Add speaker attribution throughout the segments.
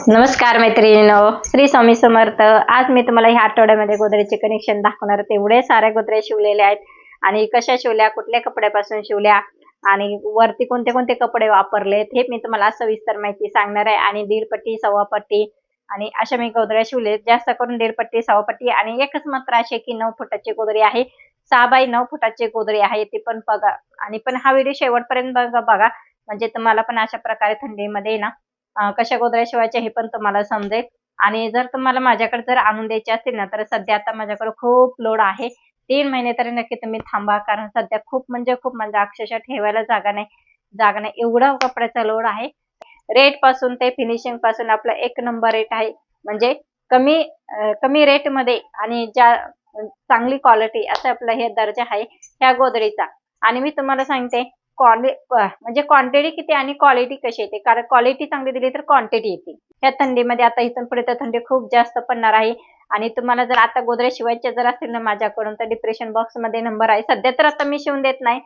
Speaker 1: नमस्कार मैत्रिणींनो, श्री स्वामी समर्थ. आज मी तुम्हाला ह्या आठवड्यामध्ये गोदरेजचे कनेक्शन दाखवणार. तेवढे सारे गोदरे शिवलेले आहेत आणि कशा शिवल्या, कुठल्या कपड्यापासून शिवल्या आणि वरती कोणते कोणते कपडे वापरलेत हे मी तुम्हाला सविस्तर माहिती सांगणार आहे. आणि दीड पट्टी, सव्वा पट्टी आणि अशा मी गोदऱ्या शिवलेत. जास्त करून दीड पट्टी, सव्वा पट्टी आणि एकच मात्र असे की 9 फुटाची गोदरी आहे. 6 बाय 9 फुटाची गोदरी आहे. ती पण बघा आणि पण हा व्हिडिओ शेवटपर्यंत बघा म्हणजे तुम्हाला पण अशा प्रकारे थंडीमध्ये ना कशा गोदऱ्या शिवायच्या हे पण तुम्हाला समजेल. आणि जर तुम्हाला माझ्याकडे जर आणून द्यायचे असतील ना, तर सध्या आता माझ्याकडे खूप लोड आहे. 3 महिने तरी नक्की तुम्ही थांबा, कारण सध्या खूप म्हणजे अक्षरशः ठेवायला जागा नाही एवढा कपड्याचा लोड आहे. रेट पासून ते फिनिशिंग पासून आपला एक नंबर रेट आहे. म्हणजे कमी रेट मध्ये आणि चांगली क्वालिटी असं आपला हे दर्जा आहे ह्या गोदरीचा. आणि मी तुम्हाला सांगते म्हणजे क्वांटिटी किती आणि क्वालिटी कशी येते, कारण क्वालिटी चांगली दिली तर क्वांटिटी येते. ह्या थंडीमध्ये आता इथून पुढे तर थंडी खूप जास्त पडणार आहे. आणि तुम्हाला जर आता गोदऱ्या शिवायच्या जर असतील ना माझ्याकडून, तर डिस्क्रिप्शन बॉक्स मध्ये नंबर आहे. सध्या तर आता मी शिवून देत नाही,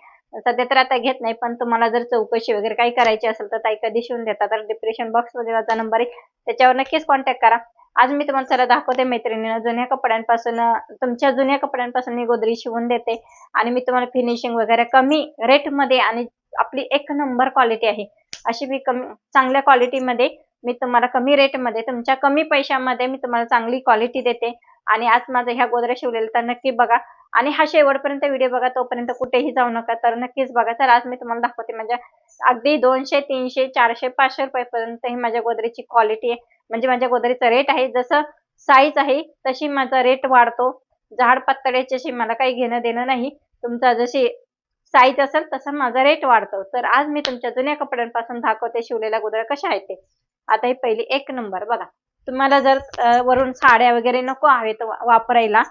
Speaker 1: सध्या तर आता घेत नाही, पण तुम्हाला जर चौकशी वगैरे काही करायची असेल तर ताई कधी शिवून देतात, तर डिस्क्रिप्शन बॉक्स मध्ये माझा नंबर आहे, त्याच्यावर नक्कीच कॉन्टॅक्ट करा. आज मी तुम्हाला चला दाखवते मैत्रिणींना, तुमच्या जुन्या कपड्यांपासून मी गोदरी शिवून देते. आणि मी तुम्हाला फिनिशिंग वगैरे कमी रेट मध्ये आणि आपली एक नंबर क्वालिटी आहे अशी मी चांगल्या क्वालिटीमध्ये मी तुम्हाला कमी रेट मध्ये तुमच्या कमी पैशामध्ये मी तुम्हाला चांगली क्वालिटी देते. आणि आज माझं ह्या गोदऱ्या शिवलेल्या तर नक्की बघा आणि हा शेवटपर्यंत व्हिडिओ बघा, तोपर्यंत कुठेही जाऊ नका, तर नक्कीच बघा. तर आज मी तुम्हाला दाखवते म्हणजे अगदी 200, 300, 400, 500 रुपयापर्यंत ही माझ्या गोदरीची क्वालिटी आहे. म्हणजे माझ्या गोदरीचा रेट आहे, जसं साईज आहे तशी माझा रेट वाढतो. झाड पातळ्याच्याशी मला काही घेणं देणं नाही. तुमचा जशी साईज असेल तसा माझा रेट वाढतो. तर आज मी तुमच्या जुन्या कपड्यांपासून दाखवते शिवलेल्या गोदऱ्या कशा आहेत ते. आता ही पहिली एक नंबर बघा. तुम्हाला जर वरून साड्या वगैरे नको आहेत वापरायला,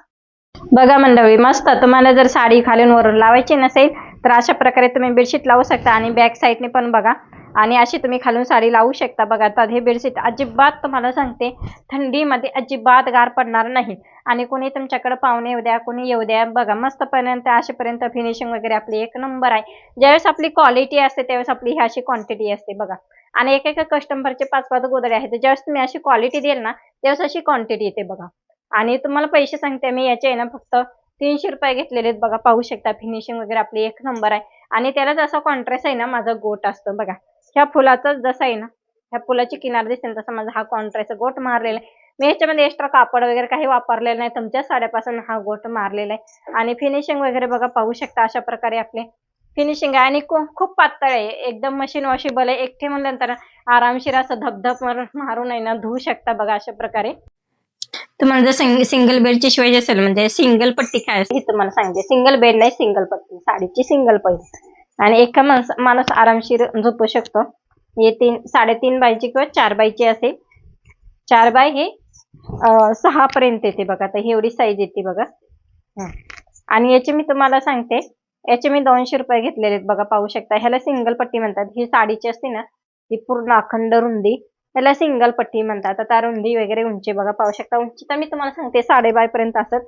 Speaker 1: बघा मंडळी, मस्त तुम्हाला जर साडी खालून वरून लावायची नसेल तर अशा प्रकारे तुम्ही बेडशीट लावू शकता. आणि बॅक साईडने पण बघा आणि अशी तुम्ही खालून साडी लावू शकता. बघा आता हे बेडशीट अजिबात तुम्हाला सांगते थंडीमध्ये अजिबात गार पडणार नाही. आणि कोणी तुमच्याकडे पाहुणे येऊ द्या, कोणी येऊ द्या, बघा मस्तपर्यंत अशापर्यंत फिनिशिंग वगैरे आपली एक नंबर आहे. ज्यावेळेस आपली क्वालिटी असते त्यावेळेस आपली ही अशी क्वांटिटी असते बघा. आणि एका कस्टमरचे 5-5 गोदरे आहेत, ज्यावेळेस तुम्ही अशी क्वालिटी देईल ना त्यावेळेस अशी क्वांटिटी येते बघा. आणि तुम्हाला पैसे सांगते मी याचे आहे ना फक्त 300 रुपये घेतलेले आहेत बघा. पाहू शकता फिनिशिंग वगैरे आपली एक नंबर आहे. आणि त्याला जसा कॉन्ट्रास्ट आहे ना माझा गोट असतो बघा. ह्या फुलाचा जसा आहे ना, ह्या फुलाची किनार दिसते तसा माझा हा कॉन्ट्रास्ट गोट मारलेला आहे. मी ह्याच्यामध्ये एक्स्ट्रा कापड वगैरे काही वापरलेलं नाही, तुमच्या साड्यापासून हा गोट मारलेला आहे. आणि फिनिशिंग वगैरे बघा पाहू शकता अशा प्रकारे आपले फिनिशिंग आहे. आणि खूप पातळ आहे, एकदम मशीन वॉशेबल आहे. एकटे म्हणल्यानंतर आरामशीर असं धबधब मारून आहे ना धुवू शकता बघा अशा प्रकारे. तुम्हाला जर सिंगल बेडची शिवायची असेल, म्हणजे सिंगल पट्टी काय असते हे तुम्हाला सांगते. सिंगल बेड नाही, सिंगल पट्टी, साडीची सिंगल पट्टी. आणि एका माणूस आरामशीर झोपू शकतो. हे 3.5 बायची किंवा 4 बायची असेल. 4 बाय हे 6 पर्यंत येते बघा. तर ही एवढी साईज येते बघा. आणि याचे मी तुम्हाला सांगते, याचे मी 200 रुपये घेतलेले आहेत बघा. पाहू शकता ह्याला सिंगल पट्टी म्हणतात. ही साडीची असते ना ही पूर्ण अखंड रुंदी, त्याला सिंगल पट्टी म्हणतात. आता रुंदी वगैरे उंची बघा पाहू शकता. उंची तर मी तुम्हाला सांगते 6.5 पर्यंत असत,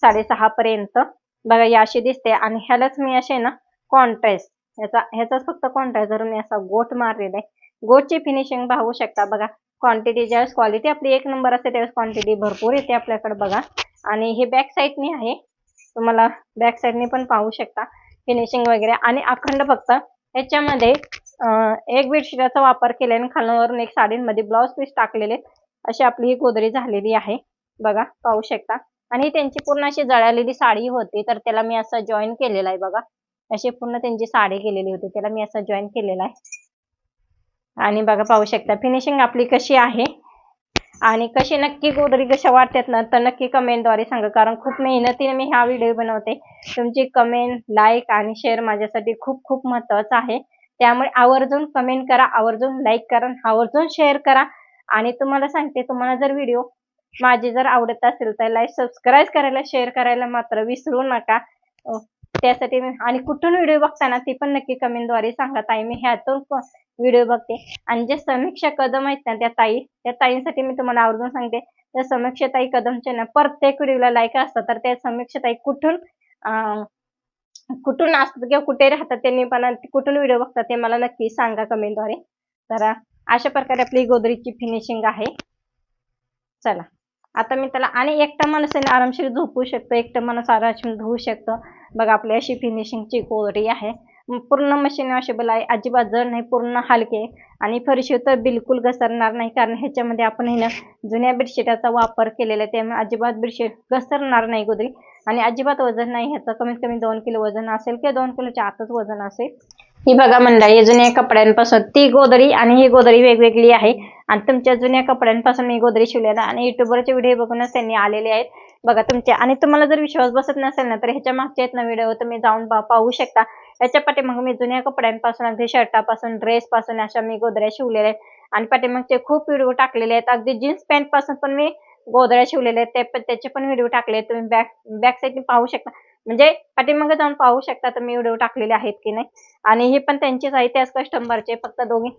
Speaker 1: 6.5 पर्यंत बघा या अशी दिसते. आणि ह्यालाच मी असे ना कॉन्ट्रास्ट ह्याचाच फक्त कॉन्ट्रास्ट धरून मी असा गोट मारलेला आहे. गोटची फिनिशिंग पाहू शकता बघा. क्वांटिटी ज्यावेळेस क्वालिटी आपली एक नंबर असते त्यावेळेस क्वांटिटी भरपूर येते आपल्याकडे बघा. आणि हे बॅक साईडने आहे, तुम्हाला बॅक साईडने पण पाहू शकता फिनिशिंग वगैरे. आणि अखंड फक्त ह्याच्यामध्ये एक बेडशीटाचा वापर केला आणि खालून एक साडीमध्ये ब्लाउज पीस टाकलेले अशी आपली ही गोदरी झालेली आहे बघा. पाहू शकता. आणि त्यांची पूर्ण अशी जळालेली साडी होती, तर त्याला मी असं जॉईन केलेला आहे बघा. अशी पूर्ण त्यांची साडी केलेली होती, त्याला मी असं जॉईन केलेला आहे. आणि बघा पाहू शकता फिनिशिंग आपली कशी आहे. आणि कशी नक्की गोदरी कशा वाटतात ना, तर नक्की कमेंटद्वारे सांगा, कारण खूप मेहनतीने मी हा व्हिडिओ बनवते. तुमची कमेंट, लाईक आणि शेअर माझ्यासाठी खूप खूप महत्त्वाचं आहे. त्यामुळे आवर्जून कमेंट करा, आवर्जून लाईक करा, आवर्जून शेअर करा. आणि तुम्हाला सांगते, तुम्हाला जर व्हिडिओ माझे जर आवडत असेल तर लाईक, सबस्क्राईब करायला, शेअर करायला मात्र विसरू नका. त्यासाठी आणि कुठून व्हिडिओ बघताना ती पण नक्की कमेंटद्वारे सांगा. ताई मी ह्यातून व्हिडिओ बघते. आणि जे समीक्षा कदम आहेत ना त्या ताईंसाठी मी तुम्हाला आवर्जून सांगते, त्या समीक्षा ताई कदमच्या ना प्रत्येक व्हिडिओला लाईक असतात. तर त्या समीक्षा ताई कुठून असतात किंवा कुठे राहतात, त्यांनी पण कुठून व्हिडिओ बघतात ते मला नक्की सांगा कमेंटद्वारे. तर अशा प्रकारे आपली गोदरीची फिनिशिंग आहे. चला आता मी त्याला, आणि एकटा माणूस आरामशीर झोपू शकतो, एकटा माणूस आरामशीर धुवू शकतो. बघा आपली अशी फिनिशिंगची गोदरी आहे. पूर्ण मशीन वॉशेबल आहे, अजिबात जड नाही, पूर्ण हलके. आणि फरशी तर बिलकुल घसरणार नाही, कारण ह्याच्यामध्ये आपण आहे ना जुन्या बेडशीटाचा वापर केलेला आहे, त्यामुळे अजिबात बेडशीट घसरणार नाही गोदरी. आणि अजिबात वजन नाही ह्याचं, कमीत कमी 2 किलो वजन असेल किंवा 2 किलोच्या आतच वजन असेल. ही बघा मंडळी, जुन्या कपड्यांपासून ती गोदरी आणि ही गोदरी वेगवेगळी आहे. आणि तुमच्या जुन्या कपड्यांपासून मी गोदरी शिवलेला, आणि युट्यूबवरचे व्हिडिओ बघूनच त्यांनी आलेले आहेत. बघा तुमच्या, आणि तुम्हाला जर विश्वास बसत नसेल ना, तर ह्याच्या मागच्या आहेत ना व्हिडिओ तुम्ही जाऊन पाहू शकता. याच्या पाठीमागे मी जुन्या कपड्यांपासून, अगदी शर्टापासून, ड्रेसपासून अशा मी गोदऱ्या शिवलेल्या आहेत. आणि पाठीमागचे खूप व्हिडिओ टाकलेले आहेत, अगदी जीन्स पॅन्ट पासून पण मी गोदऱ्या शिवलेल्या आहेत, त्याचे पण व्हिडिओ टाकले आहेत. तुम्ही बॅक साईडने पाहू शकता, म्हणजे पाठीमागे जाऊन पाहू शकता तुम्ही व्हिडिओ टाकलेले आहेत की नाही. आणि हे पण त्यांचेच आहे, त्याच कस्टमरचे, फक्त दोघी.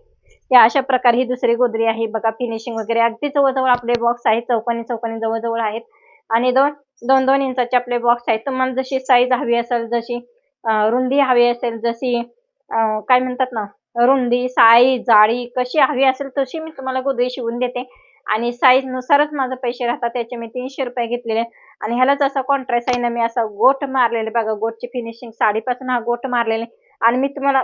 Speaker 1: या अशा प्रकारे ही दुसरी गोदरी आहे. बघा फिनिशिंग वगैरे अगदी जवळजवळ आपले बॉक्स आहेत, चौकोनी चौकोनी जवळजवळ आहेत. आणि 2-2 इंचाचे आपले बॉक्स आहेत. तुम्हाला जशी साईज हवी असेल, जशी रुंदी हवी असेल, जशी काय म्हणतात ना, रुंदी, साईज, जाडी कशी हवी असेल तशी मी तुम्हाला गोदरी शिवून देते. आणि साईज नुसारच माझे पैसे राहतात. त्याचे मी 300 रुपये घेतलेले. आणि ह्यालाच असा कॉन्ट्रास्ट आहे ना, मी असा गोट मारलेले. बघा गोटची फिनिशिंग, साडीपासून हा गोट मारलेले. आणि मी तुम्हाला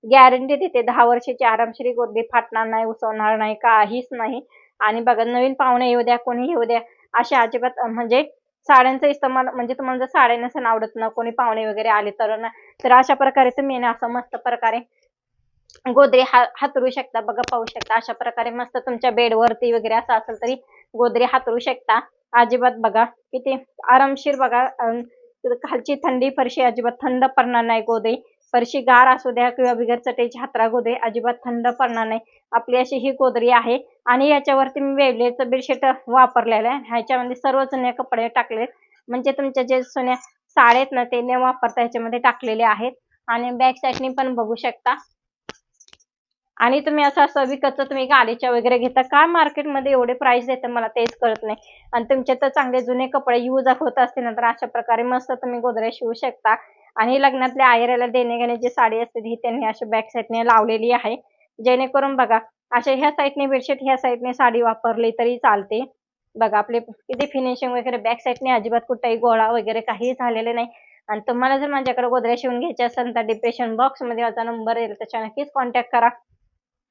Speaker 1: गॅरंटी देते, 10 वर्षाची आरामशीर गोदरी फाटणार नाही, उसवणार नाही, काहीच नाही. आणि बघा नवीन पाहुणे येऊ द्या, कोणी येऊ द्या, अशा अजिबात म्हणजे साड्यांचा इस्तेमाल, म्हणजे तुम्हाला जर साड्या नसेल आवडत ना, कोणी पाहुणे वगैरे आले तर ना, तर अशा प्रकारे तुम्ही ना असं मस्त प्रकारे गोदरी हातरू शकता. बघा पाहू शकता, अशा प्रकारे मस्त तुमच्या बेडवरती वगैरे असं असेल तरी गोदरी हातरू शकता. अजिबात बघा किती आरामशीर. बघा खालची थंडी फरशी अजिबात थंड पडणार नाही गोदरी. फरशी गार असू द्या किंवा बिगर चटईची हातरा गोदरी अजिबात थंड पडणार नाही. आपली अशी ही गोदरी आहे. आणि याच्यावरती मी वेगळेचं बेडशीट वापरलेलं आहे. ह्याच्यामध्ये सर्व जुने कपडे टाकले, म्हणजे तुमच्या जे जुन्या साड्या आहेत ना ते न वापरता ह्याच्यामध्ये टाकलेले आहेत. आणि बॅक साईडनी पण बघू शकता. आणि तुम्ही असं विकतचं तुम्ही गाडीच्या वगैरे घेता का, मार्केटमध्ये एवढे प्राइस देतं मला तेच कळत नाही. आणि तुमचे तर चांगले जुने कपडे यूज होत असतील ना, तर अशा प्रकारे मस्त तुम्ही गोदऱ्या शिवू शकता. आणि लग्नातल्या आयऱ्याला देणे घेण्याची साडी असते ही त्यांनी अशी बॅक साईडने लावलेली आहे, जेणेकरून बघा अशा ह्या साईडने बेडशीट, ह्या साईडने साडी वापरली तरी चालते. बघा आपले किती फिनिशिंग वगैरे, बॅक साईडने अजिबात कुठेही गोळा वगैरे काही झालेले नाही. आणि तुम्हाला जर माझ्याकडे गोदऱ्या शिवून घ्यायच्या असेल तर डिस्क्रिप्शन बॉक्समध्ये माझा नंबर येईल, त्याच्या नक्कीच कॉन्टॅक्ट करा.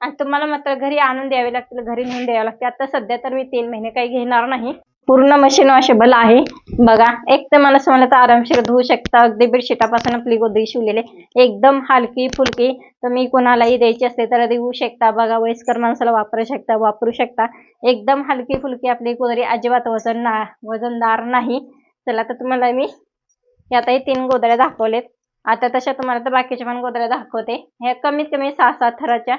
Speaker 1: आणि तुम्हाला मात्र घरी आणून द्यावे लागतील, घरी नेऊन द्यावे लागते. आता सध्या तर मी 3 महिने काही घेणार नाही. पूर्ण मशीन वॉशेबल आहे. बघा एक तर मला तर आरामशीर धुवू शकता. अगदी बेडशीटापासून आपली गोदरी शिवलेली, एकदम हलकी फुलकी. तुम्ही कोणालाही द्यायची असते तर देऊ शकता. बघा वयस्कर माणसाला वापरू शकता. एकदम हलकी फुलकी आपली गोदरी, अजिबात वजनदार नाही. चला तर तुम्हाला मी आता हे 3 गोदऱ्या दाखवलेत. आता तशा तुम्हाला तर बाकीच्या पण गोदऱ्या दाखवते. ह्या कमीत कमी 6-7 थराच्या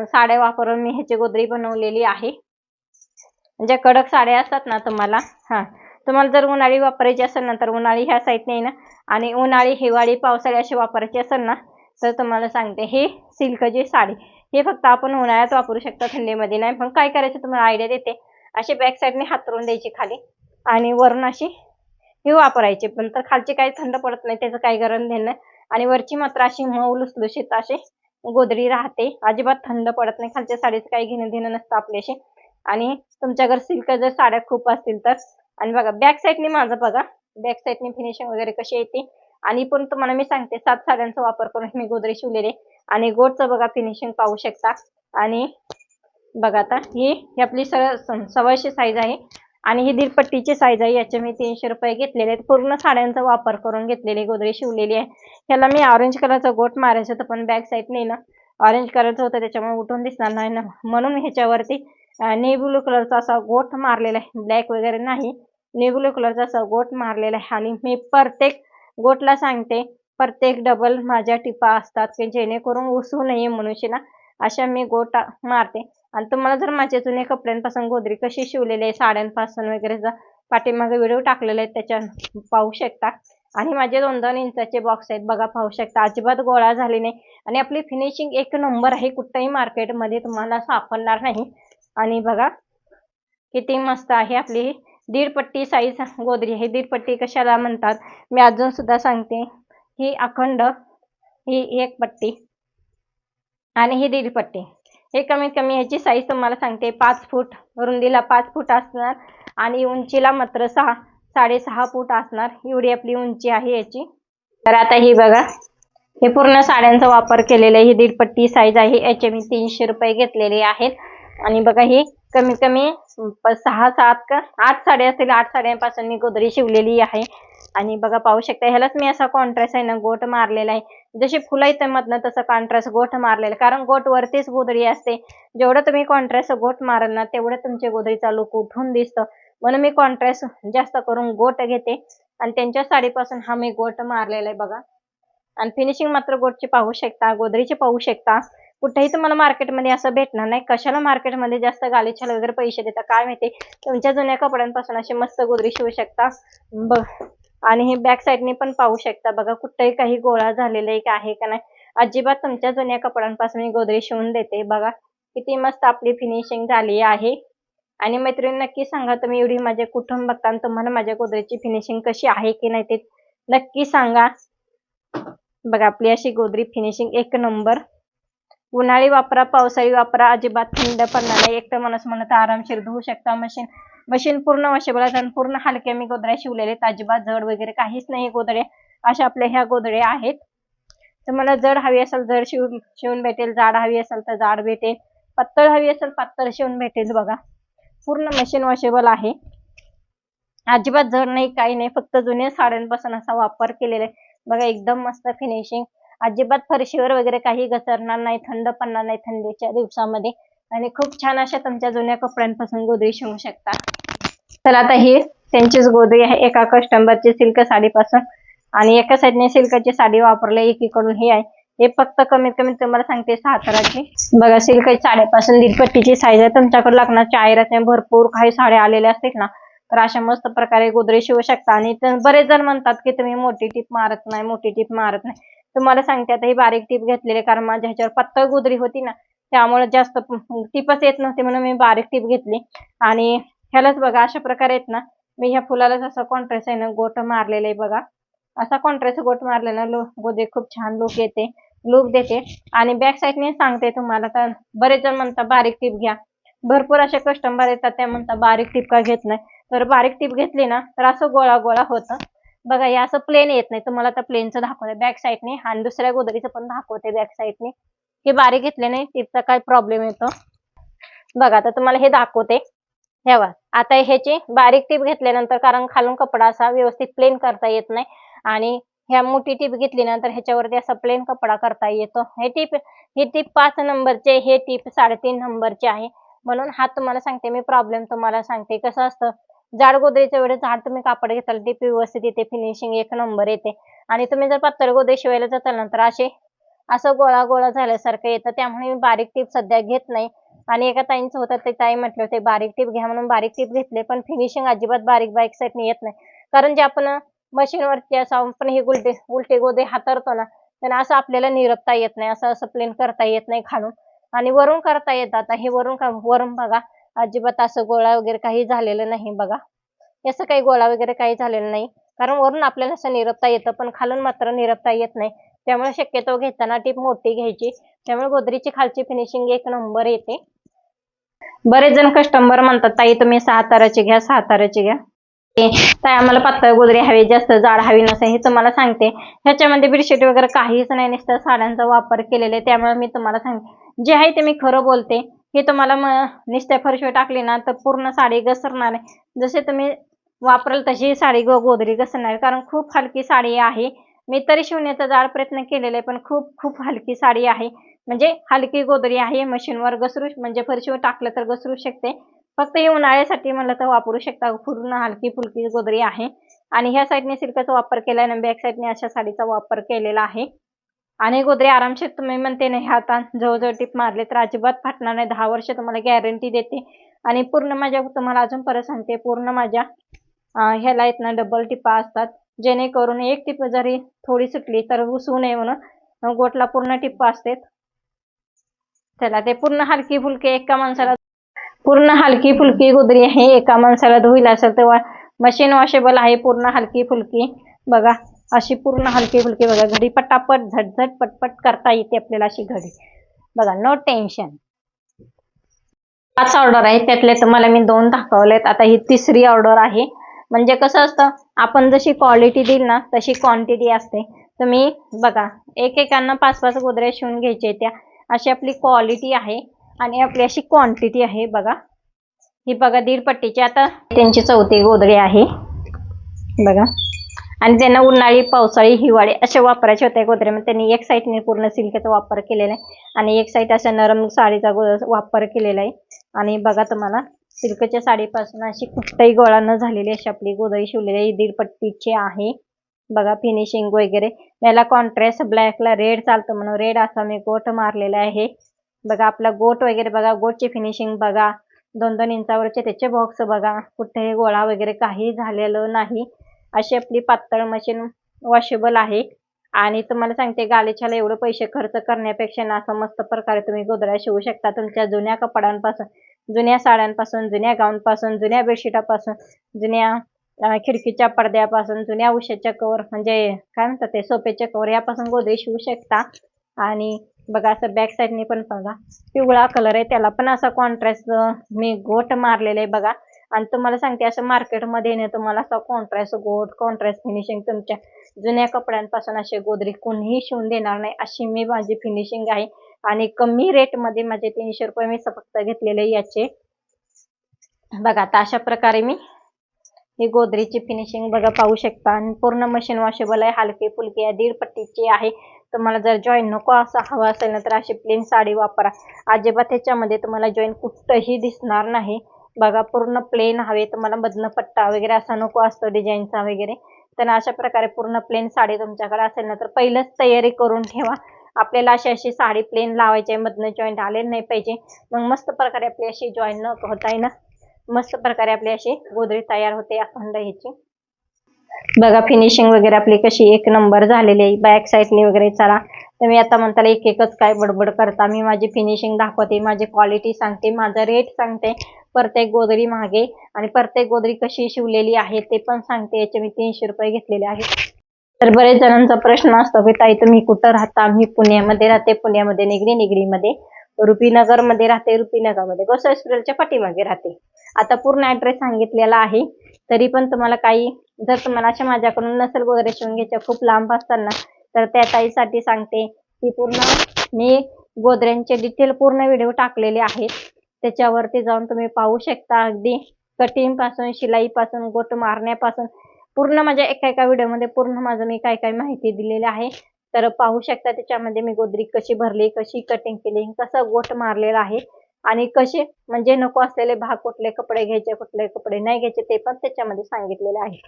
Speaker 1: साड्या वापरून मी ह्याची गोदरी बनवलेली आहे. म्हणजे कडक साड्या असतात ना तुम्हाला, तुम्हाला जर उन्हाळी वापरायची असेल ना, तर उन्हाळी ह्या साईडने ना, आणि उन्हाळी, हिवाळी, पावसाळी अशी वापरायची असेल ना, तर तुम्हाला सांगते ही सिल्कची साडी, हे फक्त आपण उन्हाळ्यात वापरू शकता, थंडीमध्ये नाही. पण काय करायचं तुम्हाला आयडिया देते. अशी बॅक साईडने हातरून द्यायची खाली, आणि वरून अशी ही वापरायची. पण तर खालची काही थंड पडत नाही, त्याचं काही गरज नाही. आणि वरची मात्र अशी मऊ लुसलुशीत अशी गोदरी राहते, अजिबात थंड पडत नाही. खालच्या साडीचं काही घेणं देणं नसतं आपल्याशी. आणि तुमच्याकडे सिल्क जर साड्या खूप असतील तर. आणि बघा बॅक साईडने माझं बघा, बॅक साईडने फिनिशिंग वगैरे कशी येते. आणि पण तुम्हाला मी सांगते 7 साड्यांचा वापर करून मी गोदरी शिवलेले. आणि गोटचं बघा फिनिशिंग पाहू शकता. आणि बघा आता ही आपली सव्वाशे साईज आहे. आणि ही दीडपट्टीची साईज आहे. याचे मी 300 रुपये घेतलेले आहेत. पूर्ण साड्यांचा वापर करून घेतलेली गोदरी शिवलेली आहे. ह्याला मी ऑरेंज कलरचा गोट मारायचा होता, पण बॅक साईडने ना ऑरेंज कलरचं होतं, त्याच्यामुळे उठून दिसणार नाही ना, म्हणून ह्याच्यावरती नेव्ही ब्लू कलरचा असा गोट मारलेला आहे. ब्लॅक वगैरे नाही, नेव्ही ब्लू कलरचा असा गोट मारलेला आहे. आणि मी प्रत्येक गोटला सांगते, प्रत्येक डबल माझ्या टिपा असतात की जेणेकरून उसू नये म्हणून ना, अशा मी गोट मारते. आणि तुम्हाला जर माझ्या जुन्या कपड्यांपासून गोदरी कशी शिवलेली आहे, साड्यांपासून वगैरे पाठीमागे व्हिडिओ टाकलेले आहेत, त्याच्या पाहू शकता. आणि माझे 2-2 इंचाचे बॉक्स आहेत, बघा पाहू शकता, अजिबात गोळा झाली नाही. आणि आपली फिनिशिंग एक नंबर आहे, कुठेही मार्केटमध्ये तुम्हाला सापडणार नाही. आणि बघा किती मस्त आहे आपली दीडपट्टी साईज गोदरी. ही दीडपट्टी कशाला म्हणतात मी अजून सुद्धा सांगते. ही अखंड, ही एक पट्टी, आणि ही दीडपट्टी. हे कमीत कमी ह्याची साईज तुम्हाला सांगते 5 फूट, रुंदीला 5 फूट असणार आणि उंचीला मात्र 6.5 फूट असणार, एवढी आपली उंची आहे याची. तर आता ही बघा, हे पूर्ण साड्यांचा वापर केलेला आहे. ही 1.5 पट्टी साईज आहे, याचे मी 300 रुपये घेतलेले आहेत. आणि बघा ही कमीत कमी 6 7 का 8 साड्या असतील, 8 साड्यांपासून मी गोदरी शिवलेली आहे. आणि बघा पाहू शकता, ह्यालाच मी असा कॉन्ट्रास्ट आहे ना गोट मारलेला आहे. जशी फुलं येतं मधनं तसं कॉन्ट्रास्ट गोट मारलेलं, कारण गोट वरतीच गोदरी असते. जेवढं तुम्ही कॉन्ट्रास्ट गोट मारल ना तेवढं तुमच्या गोदरीचा लुक उठून दिसतं. म्हणून मी कॉन्ट्रास्ट जास्त करून गोट घेते आणि त्यांच्या साडीपासून हा मी गोट मारलेला आहे बघा. आणि फिनिशिंग मात्र गोटची पाहू शकता, गोदरीची पाहू शकता. कुठेही तुम्हाला मार्केटमध्ये असं भेटणार नाही. कशाला मार्केटमध्ये जास्त गालीछाल वगैरे पैसे देता काय माहिती, तुमच्या जुन्या कपड्यांपासून अशी मस्त गोदरी शिवू शकता बघ. आणि हे बॅक साईडने पण पाहू शकता बघा, कुठेही काही गोळा झालेला आहे का नाही. अजिबात तुमच्या जुन्या कपड्यांपासून मी गोदरी शिवून देते बघा. किती मस्त आपली फिनिशिंग झाली आहे. आणि मैत्रिणी नक्की सांगा तुम्ही एवढी माझे कुठून बघता आणि तुम्हाला माझ्या गोदरीची फिनिशिंग कशी आहे की नाही ते नक्की सांगा. बघा आपली अशी गोदरी फिनिशिंग एक नंबर. उन्हाळी वापरा, पावसाळी वापरा, अजिबात थंड पडणार नाही. एक तर माणूस म्हणत आरामशीर धुवू शकता. मशीन पूर्ण वॉशेबल आहे आणि पूर्ण हलक्या मी गोदड्या शिवलेले आहेत. अजिबात जड वगैरे काहीच नाही गोदड्या. अशा आपल्या ह्या गोदड्या आहेत. तुम्हाला जड हवी असेल जड शिवून भेटेल, जाड हवी असेल तर जाड भेटेल, पातळ हवी असेल पातळ शिवून भेटेल बघा. पूर्ण मशीन वॉशेबल आहे, अजिबात जड नाही काही नाही. फक्त जुन्या साड्यांपासून असा वापर केलेला आहे बघा. एकदम मस्त फिनिशिंग, अजिबात फरशीवर वगैरे काही घसरणार नाही, थंड पडणार नाही थंडीच्या दिवसामध्ये. आणि खूप छान अशा तुमच्या जुन्या कपड्यांपासून गोदरी शिवू शकता. तर आता ही त्यांचीच गोदरी आहे एका कस्टमरची सिल्क साडीपासून. आणि एका साईडने सिल्कची साडी वापरली, एकीकडून ही आहे. हे फक्त कमीत कमी तुम्हाला सांगते 6 तराची बघा. सिल्कची साडीपासून 1.5 पट्टीची साईज आहे. तुमच्याकडे लागणार आयराच्या भरपूर काही साड्या आलेल्या असतील ना, तर अशा मस्त प्रकारे गोदरी शिवू शकता. आणि बरेच जण म्हणतात की तुम्ही मोठी टीप मारत नाही, मोठी टीप मारत नाही. तुम्हाला सांगते आता ही बारीक टीप घेतलेली, कारण माझ्या ह्याच्यावर पातळ गोदरी होती ना, त्यामुळे जास्त टीपच येत नव्हती म्हणून मी बारीक टीप घेतली. आणि ह्यालाच बघा अशा प्रकारे येत ना, मी ह्या फुलालाच असं कॉन्ट्रास्ट आहे ना गोट मारलेलं आहे बघा. असा कॉन्ट्रास्ट गोट मारलेला गोदरी खूप छान लुक देते. आणि बॅक साईडने सांगते तुम्हाला, तर बरेच जण म्हणतात बारीक टीप घ्या. भरपूर असे कस्टमर येतात ते म्हणतात बारीक टीप का घेत नाही. तर बारीक टीप घेतली ना तर असं गोळा गोळा होतं बघा. हे असं प्लेन येत नाही. तुम्हाला तर प्लेनचं दाखवते बॅक साईडने, आणि दुसऱ्या गोदरीचं पण दाखवते बॅक साईडने. हे बारीक घेतले नाही टीपचा काय प्रॉब्लेम येतो बघा. आता तुम्हाला हे दाखवते. हे बघा, आता ह्याची बारीक टीप घेतल्यानंतर, कारण खालून कपडा असा व्यवस्थित प्लेन करता येत नाही, आणि ह्या मोठी टीप घेतली नंतर ह्याच्यावरती असा प्लेन कपडा करता येतो. ही टीप 5 नंबरचे, हे टीप 3.5 नंबरचे आहे. म्हणून हा तुम्हाला सांगते मी प्रॉब्लेम तुम्हाला सांगते. कसं असतं, जाड गोदरीच्या वेळेस जाड तुम्ही कापड घेताल टीप व्यवस्थित येते, फिनिशिंग एक नंबर येते. आणि तुम्ही जर पातळ गोदरी शिवायला जाताल ना तर असं गोळा गोळा झाल्यासारखं येतं. त्यामुळे मी बारीक टीप सध्या घेत नाही. आणि एका ताईंचं होतं, ते ताई म्हटले होते बारीक टीप घ्या म्हणून बारीक टीप घेतले, पण फिनिशिंग अजिबात बारीक साईडने येत नाही. कारण जे आपण मशीनवरती असं आपण हे उलटे गोदे हातरतो ना, त्यांना असं आपल्याला निरपता येत नाही, असं प्लेन करता येत नाही खालून. आणि वरून करता येतात. आता हे वरून बघा, अजिबात असं गोळा वगैरे काही झालेलं नाही बघा. असं काही गोळा वगैरे काही झालेलं नाही, कारण वरून आपल्याला असं निरपता येतं, पण खालून मात्र निरपता येत नाही. त्यामुळे शक्यतो घेताना टीप मोठी घ्यायची. त्यामुळे गोदरीची खालची फिनिशिंग एक नंबर येते. बरेच जण कस्टमर म्हणतात ताई तुम्ही 6 तराची घ्या, 6 तराची घ्या. ताई आम्हाला पातळ गोदरी हवी, जास्त जाड हवी नसेल. हे तुम्हाला सांगते, ह्याच्यामध्ये बेडशीट वगैरे काहीच नाही, नुसतं साड्यांचा वापर केलेला आहे. त्यामुळे मी तुम्हाला सांगते जे आहे ते मी खरं बोलते. हे तुम्हाला नुसत्या फरशीवर टाकली ना तर पूर्ण साडी घसरणार आहे. जसे तुम्ही वापराल तशी साडी गोदरी घसरणार, कारण खूप हलकी साडी आहे. मी तरी शिवण्याचा जाड प्रयत्न केलेला आहे, पण खूप हलकी साडी आहे. म्हणजे हलकी गोदरी आहे. मशीनवर म्हणजे फरशीवर टाकलं तर घसरू शकते. फक्त हे उन्हाळ्यासाठी म्हणलं तर वापरू शकता. पूर्ण हलकी फुलकी गोदरी आहे. आणि ह्या साईडने सिल्कचा वापर केला आहे आणि बॅक साईडने अशा साडीचा वापर केलेला आहे. आणि गोदरी आरामशीर तुम्ही म्हणते नाही हातात जवळजवळ टीप मारले तर अजिबात फाटणार नाही. 10 वर्ष तुम्हाला गॅरंटी देते. आणि पूर्ण माझ्या तुम्हाला अजून परत सांगते, पूर्ण माझ्या ह्याला आहेत ना डबल टिपा असतात, जेणेकरून एक टिप जरी थोडी सुटली तर उसू नये म्हणून गोटला पूर्ण टिप्पा असते. चला, ते पूर्ण हलकी फुलकी एका माणसाला पूर्ण हलकी फुलकी गोदरी आहे. एका माणसाला धुईल असेल तर मशीन वॉशेबल आहे. पूर्ण हलकी फुलकी बघा, अशी पूर्ण हलकी फुलकी बघा. घडी पटापट झटझट पटपट करता येते आपल्याला अशी घडी बघा, नो टेन्शन. 5 ऑर्डर आहे, त्यातले तुम्हाला मी 2 दाखवलेत. आता ही तिसरी ऑर्डर आहे. म्हणजे कसं असतं, आपण जशी क्वालिटी देईल ना तशी क्वांटिटी असते. तुम्ही बघा, एकेकांना 5-5 गोदऱ्या शिवून घ्यायचे त्या, अशी आपली क्वालिटी आहे आणि आपली अशी क्वांटिटी आहे. बघा, ही बघा 1.5 पट्टीची, आता त्यांची 4थी गोदडी आहे बघा. आणि त्यांना उन्हाळी, पावसाळी, हिवाळी असे वापरायचे होते गोदऱ्यामध्ये. त्यांनी एक साईडने पूर्ण सिल्कचा वापर केलेला आहे आणि एक साईड असा नरम साडीचा वापर केलेला आहे. आणि बघा, तुम्हाला सिल्कच्या साडीपासून अशी कुठेही गोळा न झालेली अशी आपली गोदडी शिवलेली आहे. 1.5 पट्टीची आहे बघा. फिनिशिंग वगैरे याला कॉन्ट्रास्ट ब्लॅकला रेड चालतं म्हणून रेड असा मी गोट मारलेला आहे बघा. आपला गोट वगैरे बघा, गोटची फिनिशिंग बघा, 2-2 इंचावरचे त्याचे बॉक्स बघा, कुठेही गोळा वगैरे काही झालेलं नाही. अशी आपली पातळ मशीन वॉशेबल आहे. आणि तुम्हाला सांगते, गालिच्याला एवढे पैसे खर्च करण्यापेक्षा ना असं मस्त प्रकारे तुम्ही गोदड्या शिवू शकता. तुमच्या जुन्या कपड्यांपासून, जुन्या साड्यांपासून, जुन्या गाऊनपासून, जुन्या बेडशीटापासून, जुन्या खिडकीच्या पडद्यापासून, जुन्या उशाच्या कवर म्हणजे काय म्हणतात ते सोफेचे कवर, यापासून गोदडी शिवू शकता. आणि बघा, असं बॅक साईडने पण बघा पिवळा कलर आहे, त्याला पण असा कॉन्ट्रास्ट मी गोट मारलेला आहे बघा. आणि तुम्हाला सांगते, असं मार्केटमध्ये ना तुम्हाला असा कॉन्ट्रास्ट गोट, कॉन्ट्रास्ट फिनिशिंग तुमच्या जुन्या कपड्यांपासून असे गोदरी कोणीही शिवून देणार नाही, अशी मी माझी फिनिशिंग आहे. आणि कमी रेटमध्ये माझे 300 रुपये मी फक्त घेतलेले याचे बघा. आता अशा प्रकारे मी ही गोदरीची फिनिशिंग बघा पाहू शकता. आणि पूर्ण मशीन वॉशेबल आहे, हलकी फुलकी आहे, 1.5 पट्टीची आहे. तुम्हाला जर जॉईन नको असं हवा असेल ना तर अशी प्लेन साडी वापरा. अजिबात ह्याच्यामध्ये तुम्हाला जॉईन कुठंही दिसणार नाही बघा. पूर्ण प्लेन हवे तुम्हाला, मधनं पट्टा वगैरे असा नको असतो डिझाईनचा वगैरे. तर अशा प्रकारे पूर्ण प्लेन साडी तुमच्याकडे असेल ना तर पहिलंच तयारी करून ठेवा. आपल्याला अशी साडी प्लेन लावायची आहे, मधनं जॉईंट आलेलं नाही पाहिजे. मग मस्त प्रकारे आपली अशी जॉईन न होता आहे ना, मस्त प्रकारे आपली अशी गोदरी तयार होते अखंड ह्याची बघा. फिनिशिंग वगैरे आपली कशी एक नंबर झालेली आहे. बॅक साईडने वगैरे चला, तुम्ही आता म्हणताल एक एकच काय बडबड करता. मी माझी फिनिशिंग दाखवते, माझी क्वालिटी सांगते, माझा रेट सांगते प्रत्येक गोदरी मागे, आणि प्रत्येक गोदरी कशी शिवलेली आहे ते पण सांगते. याचे मी 300 रुपये घेतलेले आहेत. तर बरेच जणांचा प्रश्न असतो की ताई तुम्ही कुठं राहता? मी पुण्यामध्ये राहते, पुण्यामध्ये निगडीमध्ये, रुपीनगरमध्ये राहते, रुपीनगरमध्ये गोस हॉस्पिटलच्या पाठीमागे राहते. आता पूर्ण ऍड्रेस सांगितलेला आहे, तरी पण तुम्हाला काही जर तुम्हाला अशा माझ्याकडून नसेल गोदऱ्या शिवून घ्यायच्या, खूप लांब असताना, तर त्या ताईसाठी सांगते की पूर्ण मी गोदऱ्यांचे डिटेल पूर्ण व्हिडिओ टाकलेले आहेत, त्याच्यावरती जाऊन तुम्ही पाहू शकता. अगदी कटिंग पासून, शिलाई पासून, गोट मारण्यापासून पूर्ण माझ्या एका व्हिडिओमध्ये पूर्ण माझं मी काय काय माहिती दिलेली आहे. तर पाहू शकता त्याच्यामध्ये मी गोदरी कशी भरली, कशी कटिंग केली, कसं गोट मारलेला आहे, आणि कसे म्हणजे नको असलेले भाग, कुठले कपडे घ्यायचे, कुठले कपडे नाही घ्यायचे, ते पण त्याच्यामध्ये सांगितलेले आहे.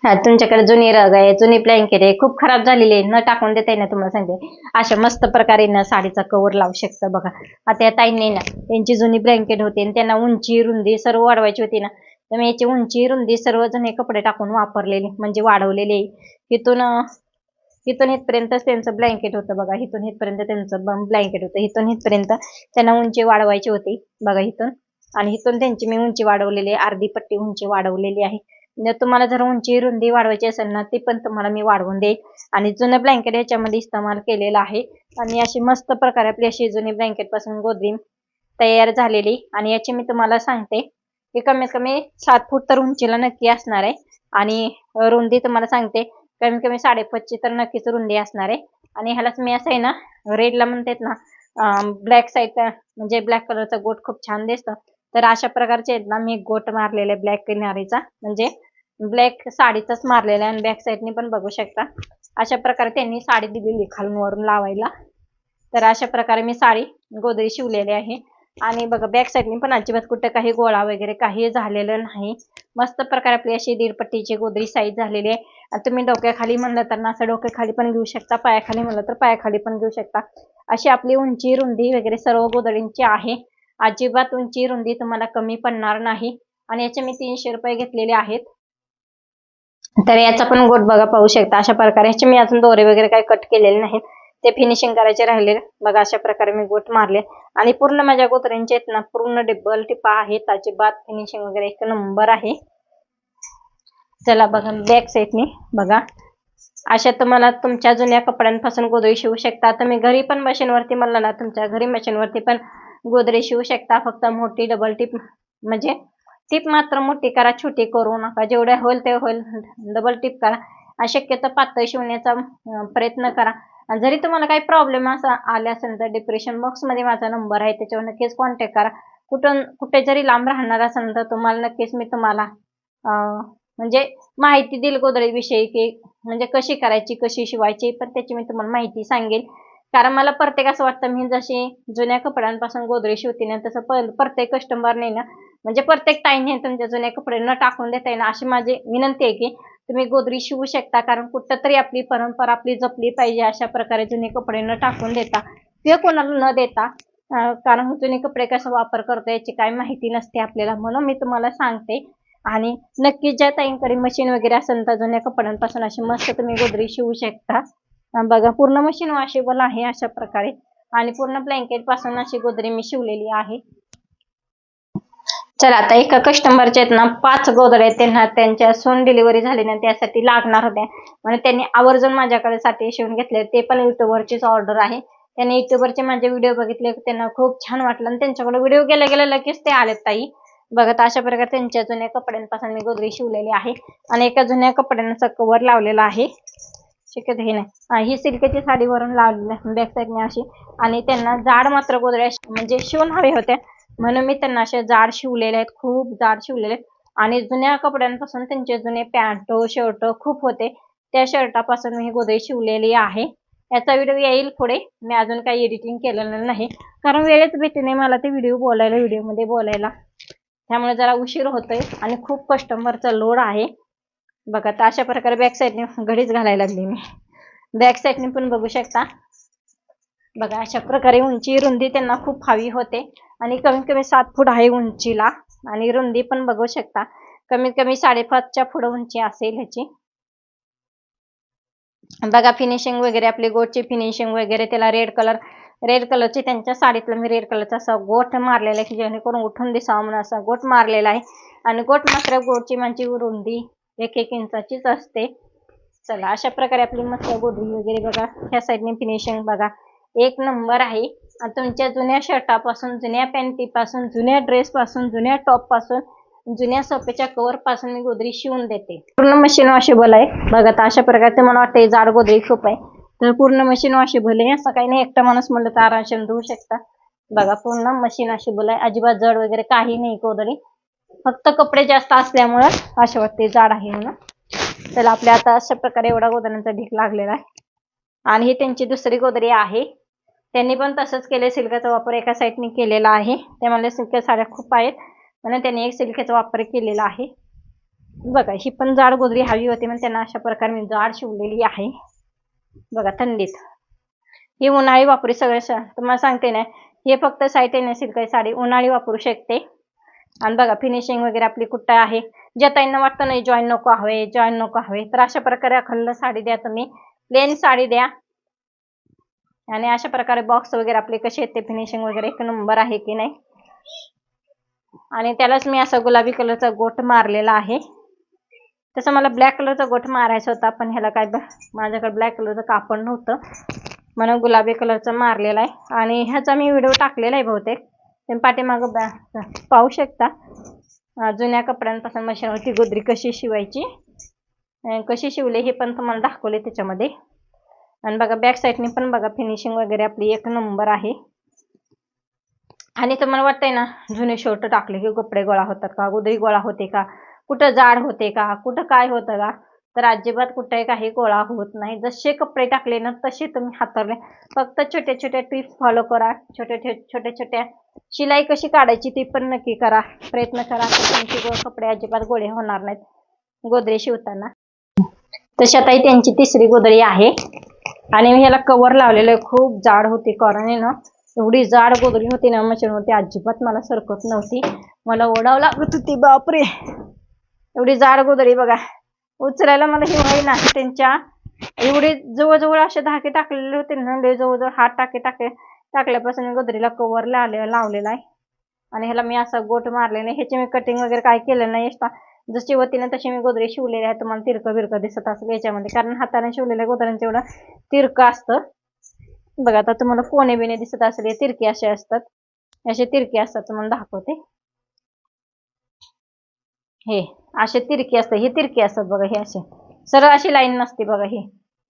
Speaker 1: हा, तुमच्याकडे जुनी रग आहे, जुनी ब्लँकेट आहे, खूप खराब झालेली आहे, न टाकून देता ना तुम्हाला सांगते, अशा मस्त प्रकारे ना साडीचा कवर लावू शकता बघा. आता या ताईंनी ना त्यांची जुनी ब्लँकेट होती आणि त्यांना उंची रुंदी सर्व वाढवायची होती ना, तर मी याची उंची रुंदी सर्वजण हे कपडे टाकून वापरलेले म्हणजे वाढवलेले. इथून इथून इथपर्यंतच त्यांचं ब्लँकेट होतं बघा. इथून इथपर्यंत त्यांचं ब्लँकेट होतं, इथून इथपर्यंत त्यांना उंची वाढवायची होती बघा इथून. आणि इथून त्यांची मी उंची वाढवलेली आहे, अर्धी पट्टी उंची वाढवलेली आहे. तुम्हाला जर उंची रुंदी वाढवायची असेल ना, ती पण तुम्हाला मी वाढवून देईल. आणि जुनं ब्लँकेट याच्यामध्ये इस्तेमाल केलेला आहे. आणि अशी मस्त प्रकारे आपली अशी जुनी ब्लँकेट पासून गोदरी तयार झालेली. आणि याची मी तुम्हाला सांगते की कमीत कमी 7 फूट तर उंचीला नक्की असणार आहे. आणि रुंदी तुम्हाला सांगते कमीत कमी 5.5 तर नक्कीच रुंदी असणार आहे. आणि ह्यालाच मी असं आहे ना, रेडला म्हणतात ना ब्लॅक साईड म्हणजे ब्लॅक कलरचा गोट खूप छान दिसतो, तर अशा प्रकारचे आहेत ना मी गोट मारलेले ब्लॅक किनारीचा, म्हणजे ब्लॅक साडीचाच मारलेला आहे. आणि बॅक साईडने पण बघू शकता अशा प्रकारे त्यांनी साडी दिलेली खालून वरून लावायला. तर अशा प्रकारे मी साडी गोदरी शिवलेली आहे. आणि बघा बॅक साईडने पण अजिबात कुठे काही गोळा वगैरे काही झालेलं नाही. मस्त प्रकारे आपली अशी 1.5 पट्टीची गोदरी साईज झालेली आहे. आणि तुम्ही डोक्याखाली म्हणलं तर ना असं डोक्याखाली पण घेऊ शकता, पायाखाली म्हणलं तर पायाखाली पण घेऊ शकता. अशी आपली उंची रुंदी वगैरे सर्व गोदडींची आहे. अजिबात उंची रुंदी तुम्हाला कमी पडणार नाही. आणि याचे मी 300 रुपये घेतलेले आहेत. तर याचा पण गोट बघा पाहू शकता अशा प्रकारे. ह्याचे मी अजून दोरे वगैरे काही कट केलेले नाहीत, ते फिनिशिंग करायचे राहिले बघा. अशा प्रकारे मी गोट मारले. आणि पूर्ण माझ्या गोदऱ्यांचे आहेत ना पूर्ण डबल टिपा आहेत, अजिबात फिनिशिंग वगैरे एक नंबर आहे. चला बघा बॅक साईडने बघा, अशा तुम्हाला तुमच्या जुन्या कपड्यांपासून गोदरी शिवू शकता. तुम्ही घरी पण मशीनवरती म्हणलं ना, तुमच्या घरी मशीनवरती पण गोदरेज शिवू शकता. फक्त मोठी डबल टिप म्हणजे टिप मात्र मोठी करा, छोटी करू नका. जेवढे होईल ते होईल डबल टिप करा. अशक्यतो पातळ शिवण्याचा प्रयत्न करा. आणि जरी तुम्हाला काही प्रॉब्लेम असा आले असेल तर डिस्क्रिप्शन बॉक्समध्ये माझा नंबर आहे, त्याच्यावर नक्कीच कॉन्टॅक्ट करा. कुठे जरी लांब राहणार असेल तर तुम्हाला नक्कीच मी तुम्हाला म्हणजे माहिती देईल गोदरेज विषयी, की म्हणजे कशी करायची, कशी शिवायची, पण त्याची मी तुम्हाला माहिती सांगेल. कारण मला प्रत्येक असं वाटतं, मी जशी जुन्या कपड्यांपासून गोदरेज शिवते ना, तसं प्रत्येक कस्टमरने ना म्हणजे प्रत्येक ताईने तुमच्या जुन्या कपडे न टाकून देता येईल अशी माझी विनंती आहे, की तुम्ही गोदरेज शिवू शकता. कारण कुठंतरी आपली परंपरा आपली जपली पाहिजे, अशा प्रकारे जुने कपडे न टाकून देता किंवा कोणाला न देता. कारण जुने कपडे कसा वापर करतो याची काही माहिती नसते आपल्याला, म्हणून मी तुम्हाला सांगते. आणि नक्कीच ज्या ताईंकडे मशीन वगैरे असेल तर जुन्या कपड्यांपासून अशी मस्त तुम्ही गोदरेज शिवू शकता. बघा पूर्ण मशीन वॉशेबल आहे अशा प्रकारे, आणि पूर्ण ब्लँकेट पासून अशी गोदरेज मी शिवलेली आहे. चला आता एका कस्टमरचे आहेत ना 5 गोदड्या त्यांना त्यांच्या सून डिलिव्हरी झाली ना त्यासाठी लागणार होत्या, म्हणून त्यांनी आवर्जून माझ्याकडे साठी शिवून घेतले. ते पण युट्यूबवरचीच ऑर्डर आहे. त्यांनी युट्यूबवरचे माझे व्हिडिओ बघितले, त्यांना खूप छान वाटलं आणि त्यांच्याकडे व्हिडिओ गेल्या गेल्या लगेच ते आलेत ताई. बघत अशा प्रकारे त्यांच्या जुन्या कपड्यांपासून मी गोदरेज शिवलेली आहे. आणि एका जुन्या कपड्यांचा कव्हर लावलेला आहे. शक्यतो हे नाही, ही सिल्कची साडी वरून लावलेली आहे बॅक साईडने अशी. आणि त्यांना जाड मात्र गोदड्या म्हणजे शिवून हवे होत्या, म्हणून मी त्यांना असे जाड शिवलेले आहेत, खूप जाड शिवलेले आहेत. आणि जुन्या कपड्यांपासून त्यांचे जुने पॅन्ट शर्ट खूप होते, त्या शर्टापासून मी गोदरेज शिवलेली आहे. याचा व्हिडिओ येईल पुढे, मी अजून काही एडिटिंग केलेलं नाही, कारण वेळच भेटते नाही मला ते व्हिडिओमध्ये बोलायला, त्यामुळे जरा उशीर होतोय आणि खूप कस्टमरचा लोड आहे. बघा तर अशा प्रकारे बॅक साईडने घडीच घालायला लागली मी. बॅक साईडने पण बघू शकता. बघा अशा प्रकारे उंची रुंदी त्यांना खूप हवी होते, आणि कमीत कमी 7 फूट आहे उंचीला, आणि रुंदी पण बघू शकता कमीत कमी 5.5च्या पुढे उंची असेल ह्याची. बघा फिनिशिंग वगैरे आपली गोटची फिनिशिंग वगैरे, त्याला रेड कलरची त्यांच्या साडीतला मी रेड कलरचा असा गोट मारलेला आहे, जेणेकरून उठून दिसावं म्हणून असा गोट मारलेला आहे. आणि मात्र गोटची म्हणजे रुंदी 1-1 इंचाचीच असते. चला अशा प्रकारे आपली मस्त गोदरेज वगैरे बघा, ह्या साईडने फिनिशिंग बघा एक नंबर आहे. आणि तुमच्या जुन्या शर्टापासून, जुन्या पॅन्टीपासून, जुन्या ड्रेसपासून, जुन्या टॉपपासून, जुन्या सोफ्याच्या कव्हर पासून मी गोदरेज शिवून देते. पूर्ण मशीन वॉशेबल आहे. बघा तर अशा प्रकारे मला वाटतं जाड गोदरेज खूप आहे, तर पूर्ण मशीन वॉशेबल आहे. असं काही नाही, एकटा माणूस म्हणलं तर आरामशीर धुवू शकता. बघा पूर्ण मशीन वॉशेबल आहे, अजिबात जड वगैरे काही नाही गोदरेज, फक्त कपडे जास्त असल्यामुळे असे वाटते जाड आहे म्हणून. तर आपल्या आता अशा प्रकारे एवढा गोदऱ्यांचा ढीक लागलेला आहे. आणि ही त्यांची दुसरी गोदरी आहे. त्यांनी पण तसंच केले, सिल्कचा वापर एका साईडने केलेला आहे. त्यामुळे सिल्क साड्या खूप आहेत म्हणून त्यांनी एक सिल्कचा वापर केलेला आहे. बघा ही पण जाड गोदरी हवी होती म्हणून त्यांना अशा प्रकारे मी जाड शिवलेली आहे. बघा थंडीत ही उन्हाळी वापरू सगळे तुम्हाला सांगते ना, हे फक्त साईडने सिल्क साडी उन्हाळी वापरू शकते. आणि बघा फिनिशिंग वगैरे आपली कुठं आहे. ज्या ताईंना वाटतं नाही जॉईन नको हवे, तर अशा प्रकारे अखंड साडी द्या, तुम्ही प्लेन साडी द्या. आणि अशा प्रकारे बॉक्स वगैरे आपले कसे येते, फिनिशिंग वगैरे एक नंबर आहे की नाही. आणि त्यालाच मी असा गुलाबी कलरचा गोट मारलेला आहे. तसं मला ब्लॅक कलरचा गोट मारायचा होता, पण ह्याला काय माझ्याकडे ब्लॅक कलरचं कापड नव्हतं, म्हणून गुलाबी कलरचा मारलेला आहे. आणि ह्याचा मी व्हिडिओ टाकलेला आहे बहुतेक, तुम्ही पाठीमागं पाहू शकता. जुन्या कपड्यांपासून मशीनवरती गोदरी कशी शिवायची, कशी शिवले हे पण तुम्हाला दाखवले त्याच्यामध्ये. आणि बघा बॅक साईडने पण बघा फिनिशिंग वगैरे आपली एक नंबर आहे. आणि तुम्हाला वाटतंय ना जुने शर्ट टाकले की कपडे गोळा होतात का, गोदरी गोळा होते का, कुठं जाड होते का, कुठं काय होतं का, तर अजिबात कुठे काही गोळा होत नाही. जसे कपडे टाकले ना तसे तुम्ही हाताळले, फक्त छोट्या छोट्या टिप्स फॉलो करा. छोट्या शिलाई कशी काढायची ती पण नक्की करा, प्रयत्न करा, तुमचे कपडे अजिबात गोळे होणार नाहीत गोदरी शिवताना. तशी आता ही त्यांची तिसरी गोदरी आहे. आणि मी ह्याला कव्हर लावलेलं आहे, खूप जाड होती, कारण आहे ना एवढी जाड गोदरी होती ना मशीनवरती, अजिबात मला सरकत नव्हती, मला ओढावं लागत होती. बापरे एवढी जाड गोदरी बघा, उचलायला मला हे होईना. त्यांच्या एवढे जवळजवळ असे धागे टाकलेले होते ना, जवळजवळ हात टाकल्यापासून गोदरीला कव्हर लावलेला आहे. आणि ह्याला मी असा गोट मारलेला आहे. ह्याची मी कटिंग वगैरे काय केलं नाही, जशी होती ना तशी मी गोदरी शिवलेली आहे. तुम्हाला तिरकं बिरकं दिसत असेल याच्यामध्ये, कारण हाताने शिवलेल्या गोदऱ्यांचं एवढं तिरकं असतं. बघा आता तुम्हाला कोणे बिणे दिसत असेल, तिरके असे असतात. असे तिरके असतात तुम्हाला दाखवते. हे असे तिरके असतात, हे तिरके असतात बघा, हे असे सरळ अशी लाईन नसते बघा, हे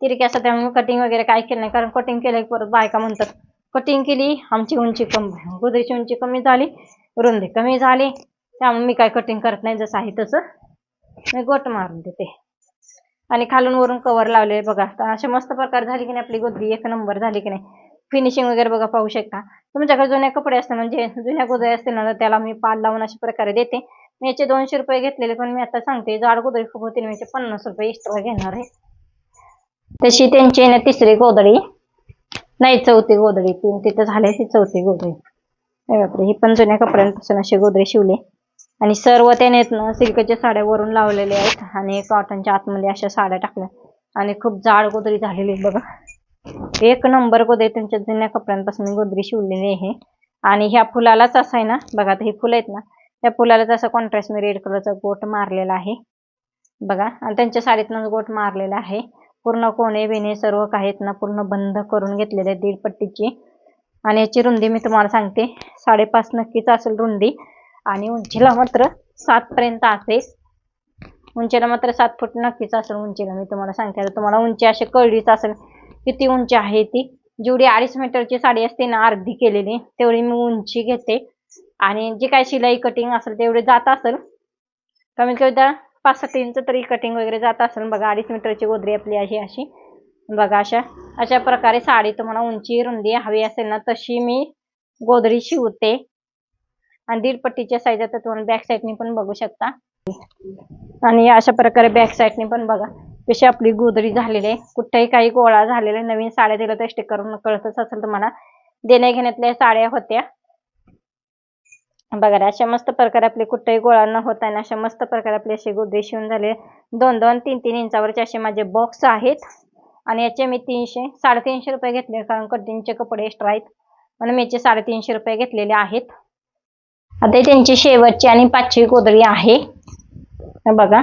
Speaker 1: तिरके असतात. त्यामुळे कटिंग वगैरे काय केलं नाही, कारण कटिंग केलं की परत बायका म्हणतात कटिंग केली, आमची उंची कमी, गोदरीची उंची कमी झाली, रुंदी कमी झाली, त्यामुळे मी काय कटिंग करत नाही, जसं आहे तसं मी गोट मारून देते. आणि खालून वरून कव्हर लावले बघा. तर अशा मस्त प्रकार झाली की नाही आपली गोदरी, एक नंबर झाली की नाही. फिनिशिंग वगैरे बघा, पाहू शकता. तुमच्याकडे जुने कपडे असतात, म्हणजे जुन्या गोदरी असतील ना, तर त्याला मी पाल लावून अशा प्रकारे देते. मी याचे 200 रुपये घेतलेले, पण मी आता सांगते जाड गोदरी खूप होती, मी 50 रुपये एक्स्ट्रा घेणार आहे. तशी त्यांची ना तिसरी गोदडी नाही, चौथी गोदडी, तीन तिथं झाले, ही चौथी गोदडी. बापरे, ही पण जुन्या कपड्यांपासून अशी गोदरी शिवले. आणि सर्व त्याने ना सिल्कच्या साड्या वरून लावलेल्या आहेत, आणि कॉटनच्या आतमध्ये अशा साड्या टाकल्या, आणि खूप जाड गोदरी झालेली बघा. एक नंबर गोदरी तुमच्या जुन्या कपड्यांपासून गोदरी शिवलेली आहे. आणि ह्या फुलालाच असं आहे ना बघा, आता ही फुलं आहेत ना, त्या फुलालाच असं कॉन्ट्रास्ट मी रेड कलरचा गोट मारलेला आहे बघा. आणि त्यांच्या साडीतनं गोट मारलेला आहे. पूर्ण कोणे बिणे सर्व काही ना पूर्ण बंद करून घेतलेले 1.5 पट्टीची. आणि याची रुंदी मी तुम्हाला सांगते 5.5 नक्कीच असेल रुंदी, आणि उंचीला मात्र 7 पर्यंत असेल. उंचीला मात्र 7 फूट नक्कीच असेल उंचीला, मी तुम्हाला सांगते. आता तुम्हाला उंची अशी कळलीच असेल किती उंची आहे ती. जेवढी 2.5 मीटरची साडी असते ना अर्धी केलेली, तेवढी मी उंची घेते. आणि जी काय शिलाई कटिंग असेल तेवढे जात असेल, कमीत कमी 5-7 इंच तरी कटिंग वगैरे जात असेल बघा. 2.5 मीटरची गोदरी आपली आहे अशी बघा. अशा प्रकारे साडी तुम्हाला उंची रुंदी हवी असेल ना तशी मी गोदरी शिवते. आणि 1.5 पट्टीच्या साईज आता तुम्हाला बॅक साईडनी पण बघू शकता. आणि अशा प्रकारे बॅक साईडनी पण बघा कशी आपली गोदरी झालेली आहे. कुठेही काही गोळा झालेला, नवीन साड्या दिल्या तर स्टिक करून कळतच असेल तुम्हाला, देण्या घेण्यातल्या साड्या होत्या बघा. अशा मस्त प्रकारे आपले कुठेही गोळा न होता अशा मस्त प्रकारे आपली अशी गोदरी शिवून झाले. 2-2, 3-3 इंचावरचे असे माझे बॉक्स आहेत. आणि याचे मी 300-350 रुपये घेतले, कारण कटिंगचे कपडे एक्स्ट्रा आहेत म्हणून मी याचे 350 रुपये घेतलेले आहेत. आता त्यांची शेवटची आणि 5वी गोदरी आहे बघा.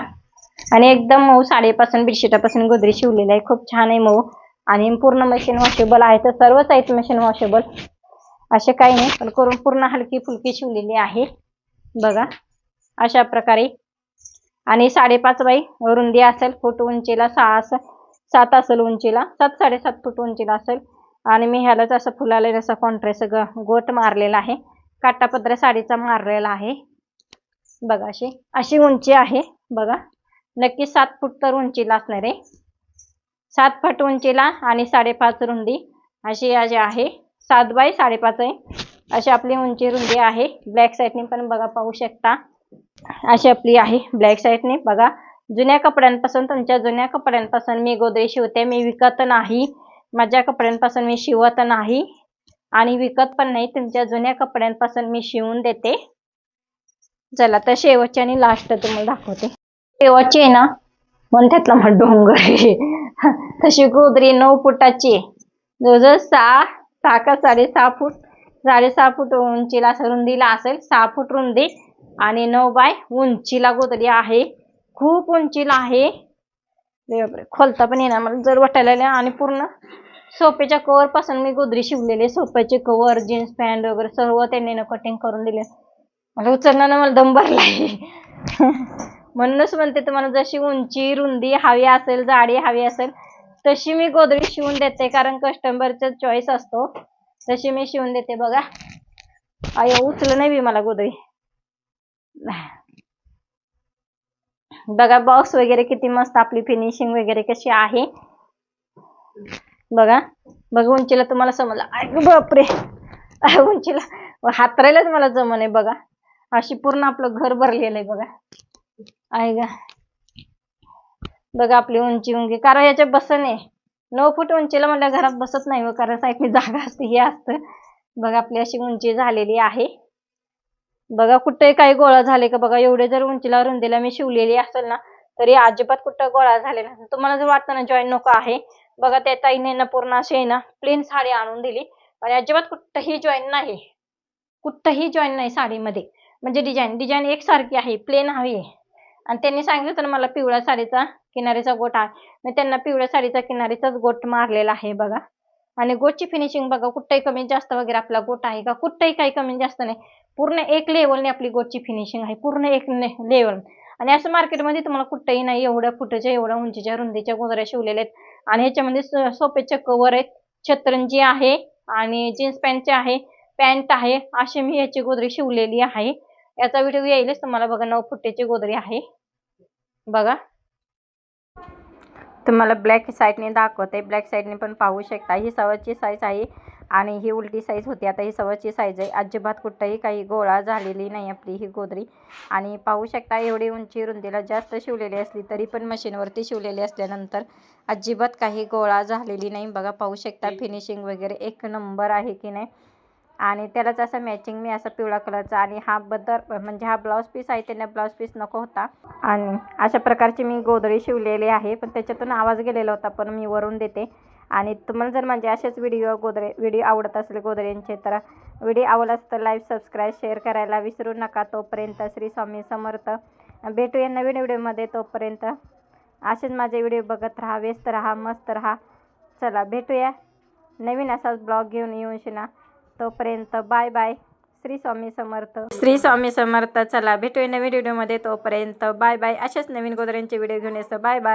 Speaker 1: आणि एकदम मऊ साडीपासून बेडशीटापासून गोदरी शिवलेली आहे, खूप छान आहे मऊ. आणि पूर्ण मशीन वॉशेबल आहे, तर सर्वच आहेत मशीन वॉशेबल, असे काही नाही, पण करून पूर्ण हलकी फुलकी शिवलेली आहे बघा अशा प्रकारे. आणि 5.5 बाई रुंदी असेल, फूट उंचीला 7 असेल उंचीला, 7-7.5 फूट उंचीला असेल. आणि मी ह्यालाच असं फुलाला जसा कॉन्ट्रास्ट गोट मारलेला आहे, काटापदरा साडीचा मारलेला आहे बघा. अशी उंची आहे बघा. नक्की 7 फूट तर उंचीला असणार आहे, 7 फूट उंचीला आणि 5.5 रुंदी अशी आहे. 7 बाय 5.5 आहे अशी आपली उंची रुंदी आहे. ब्लॅक साईडने पण बघा, पाहू शकता अशी आपली आहे ब्लॅक साईडने बघा. जुन्या कपड्यांपासून, तुमच्या जुन्या कपड्यांपासून मी गोदरी शिवते, मी विकत नाही. माझ्या कपड्यांपासून मी शिवत नाही आणि विकत पण नाही, तुमच्या जुन्या कपड्यांपासून मी शिवून देते. चला तर शेवटची आणि लास्ट तुम्हाला दाखवते. शेवटची आहे ना म्हणतात ना डोंगर तशी गोदरी 9 फुटाची, जवळजवळ 6 का 6.5 फूट, 6.5 फूट उंचीला रुंदीला असेल, 6 फूट रुंदी आणि 9 बाय उंचीला गोदरी आहे. खूप उंचीला आहे, खोलता पण येणार मला जर वाटायला. आणि पूर्ण सोफ्याच्या कव्हर पासून मी गोदरी शिवलेले, सोफ्याचे कव्हर, जीन्स पॅन्ट वगैरे सर्व त्यांनी कटिंग करून दिले. मला उचलण्यानं मला दम भरलाय म्हणूनच म्हणते तुम्हाला, जशी उंची रुंदी हवी असेल, जाडी हवी असेल तशी मी गोदरी शिवून देते, कारण कस्टमरचा चॉईस असतो, तशी मी शिवून देते बघा. उचल नाही बी मला गोदरी बघा. बॉक्स वगैरे किती मस्त, आपली फिनिशिंग वगैरे कशी आहे बघा. उंचीला तुम्हाला समजलं, बापरे उंचीला हातरायलाच मला जमणे बघा. अशी पूर्ण आपलं घर भरलेलं आहे बघा. आहे का बघा आपली उंची, कारण याच्या बसने 9 फूट उंचीला म्हणल्या घरात बसत नाही, कारण साईडनी जागा असते, हे असतं बघा. आपली अशी उंची झालेली आहे बघा. कुठेही काही गोळा झाले का बघा, एवढे जर उंचीला रुंदीला मी शिवलेली असेल ना तरी अजिबात कुठं गोळा झालेला नाही. तुम्हाला जर वाटतं ना जॉईन नको आहे बघा, त्या ताईने ना पूर्ण अशी ना प्लेन साडी आणून दिली, आणि अजिबात कुठंही जॉईन नाही, कुठंही जॉईन नाही साडीमध्ये. म्हणजे डिझाईन एकसारखी आहे, प्लेन हवी आहे. आणि त्यांनी सांगितलं तर मला पिवळ्या साडीचा किनारीचा गोट आहे, मी त्यांना पिवळ्या साडीचा किनारीचाच गोट मारलेला आहे बघा. आणि गोटची फिनिशिंग बघा, कुठंही कमी जास्त वगैरे आपला गोट आहे का, कुठंही काही कमी जास्त नाही, पूर्ण एक लेवलने आपली गोटची फिनिशिंग आहे, पूर्ण एक लेवल. आणि असं मार्केटमध्ये तुम्हाला कुठंही नाही एवढ्या फुटाच्या, एवढ्या उंचीच्या, रुंदीच्या गोदऱ्या शिवलेल्या आहेत. आणि ह्याच्यामध्ये सोपेचे कवर आहेत, छतरंजी आहे आणि जीन्स पॅन्टचे आहे, पॅन्ट आहे, अशी मी याची गोदरी शिवलेली आहे. याचा व्हिडिओ येईलच तुम्हाला बघा. 9 फुटाची गोदरी आहे बघा. तुम्हाला ब्लॅक साईडने दाखवते, ब्लॅक साईडने पण पाहू शकता. ही सव्वाची साईज आहे आणि ही उलटी साईज होती. आता ही सव्वाची साईज आहे. अजिबात कुठंही काही गोळा झालेली नाही आपली ही गोदरी. आणि पाहू शकता एवढी उंची रुंदीला जास्त शिवलेली असली तरी पण मशीनवरती शिवलेली असल्यानंतर अजिबात काही गोळा झालेली नाही बघा. पाहू शकता फिनिशिंग वगैरे एक नंबर आहे की नाही. आणि त्यालाच असं मॅचिंग मी असा पिवळा कलरचा, आणि हा बदर म्हणजे हा ब्लाऊज पीस आहे, त्यांना ब्लाऊज पीस नको होता. आणि अशा प्रकारची मी गोदरी शिवलेली आहे, पण त्याच्यातून आवाज गेलेला होता, पण मी वरून देते. आणि तुम्हाला जर म्हणजे असेच व्हिडिओ आवडत असले गोदऱ्यांचे, तर व्हिडिओ आवडला तर लाईक, सबस्क्राईब, शेअर करायला विसरू नका. तोपर्यंत श्री स्वामी समर्थ. भेटूया नवीन व्हिडिओमध्ये. तोपर्यंत असेच माझे व्हिडिओ बघत राहा, व्यस्त राहा, मस्त राहा. चला भेटूया नवीन असाच ब्लॉग घेऊन येऊन शिना. तोपर्यंत बाय बाय. श्री स्वामी समर्थ. श्री स्वामी समर्थ. चला भेटूया नवीन व्हिडिओमध्ये. तोपर्यंत बाय बाय. अशाच नवीन गोदऱ्यांचे व्हिडिओ घेऊन येतो. Bye bye.